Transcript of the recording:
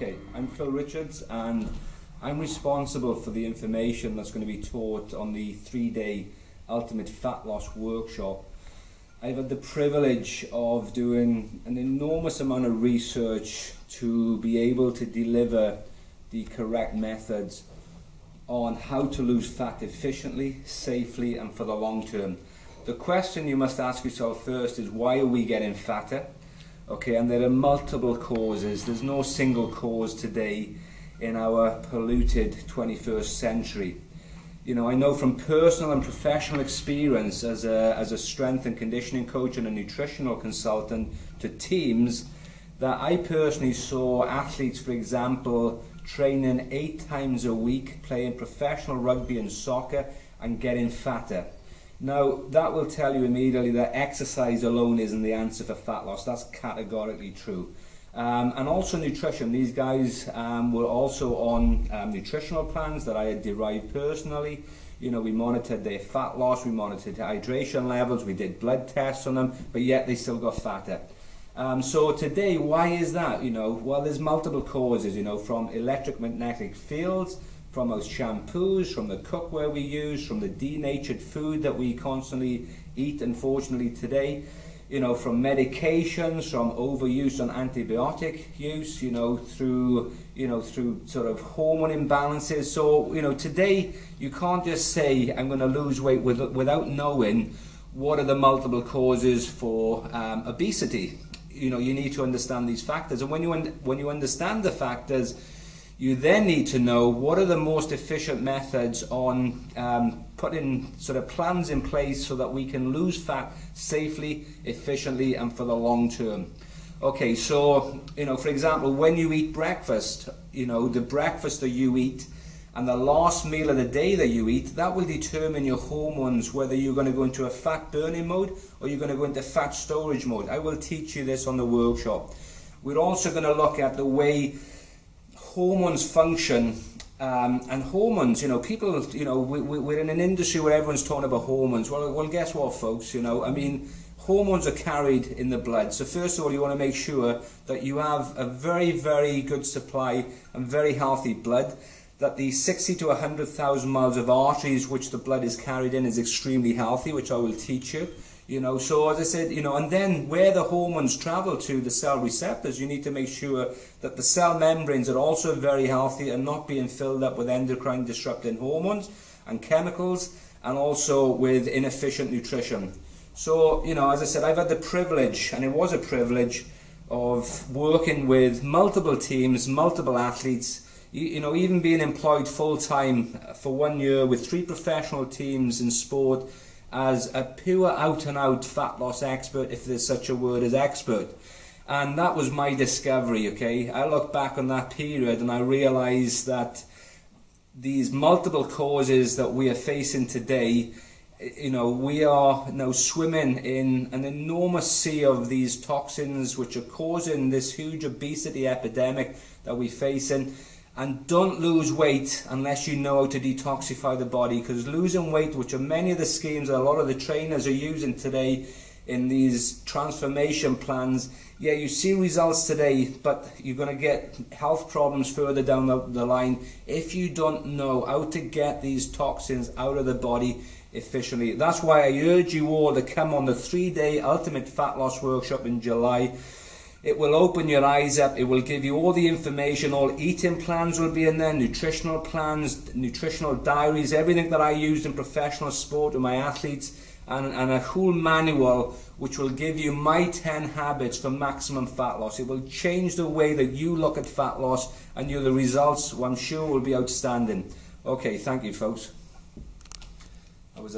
Okay, I'm Phil Richards and I'm responsible for the information that's going to be taught on the 3-day Ultimate Fat Loss Workshop. I've had the privilege of doing an enormous amount of research to be able to deliver the correct methods on how to lose fat efficiently, safely and for the long term. The question you must ask yourself first is, why are we getting fatter? Okay, and there are multiple causes. There's no single cause today in our polluted 21st century. You know, I know from personal and professional experience as a strength and conditioning coach and a nutritional consultant to teams, that I personally saw athletes, for example, training 8 times a week, playing professional rugby and soccer and getting fatter. Now, that will tell you immediately that exercise alone isn't the answer for fat loss. That's categorically true. And also nutrition. These guys were also on nutritional plans that I had derived personally. You know, we monitored their fat loss, we monitored hydration levels, we did blood tests on them, but yet they still got fatter. So today, why is that? You know, well, there's multiple causes, you know, from electromagnetic fields, from those shampoos, from the cookware we use, from the denatured food that we constantly eat, unfortunately, today, you know, from medications, from overuse on antibiotic use, you know, through sort of hormone imbalances. So, you know, today you can't just say, I'm going to lose weight without knowing what are the multiple causes for obesity. You know, you need to understand these factors. And when you understand the factors, you then need to know what are the most efficient methods on putting sort of plans in place so that we can lose fat safely, efficiently and for the long term. Okay, so, you know, for example, when you eat breakfast, you know, the breakfast that you eat and the last meal of the day that you eat, that will determine your hormones, whether you're going to go into a fat burning mode or you're going to go into fat storage mode. I will teach you this on the workshop. We're also going to look at the way hormones function, and hormones, you know, people, you know, we're in an industry where everyone's talking about hormones. Well, guess what, folks, you know, I mean, hormones are carried in the blood. So first of all, you want to make sure that you have a very, very good supply and very healthy blood, that the 60 to 100,000 miles of arteries which the blood is carried in is extremely healthy, which I will teach you. You know, so as I said, you know, and then where the hormones travel to the cell receptors, you need to make sure that the cell membranes are also very healthy and not being filled up with endocrine disrupting hormones and chemicals, and also with inefficient nutrition. So, you know, as I said, I've had the privilege, and it was a privilege, of working with multiple teams, multiple athletes, you know, even being employed full-time for 1 year with 3 professional teams in sport, as a pure out-and-out fat loss expert, if there's such a word as expert. And that was my discovery, okay? I look back on that period and I realized that these multiple causes that we are facing today, you know, we are now swimming in an enormous sea of these toxins which are causing this huge obesity epidemic that we're facing. And don't lose weight unless you know how to detoxify the body, because losing weight, which are many of the schemes that a lot of the trainers are using today in these transformation plans, yeah, you see results today, but you're going to get health problems further down the line if you don't know how to get these toxins out of the body efficiently. That's why I urge you all to come on the 3-day Ultimate Fat Loss Workshop in July. It will open your eyes up, it will give you all the information, all eating plans will be in there, nutritional plans, nutritional diaries, everything that I used in professional sport with my athletes, and a whole manual which will give you my 10 habits for maximum fat loss. It will change the way that you look at fat loss, and the results, I'm sure, will be outstanding. Okay, thank you, folks.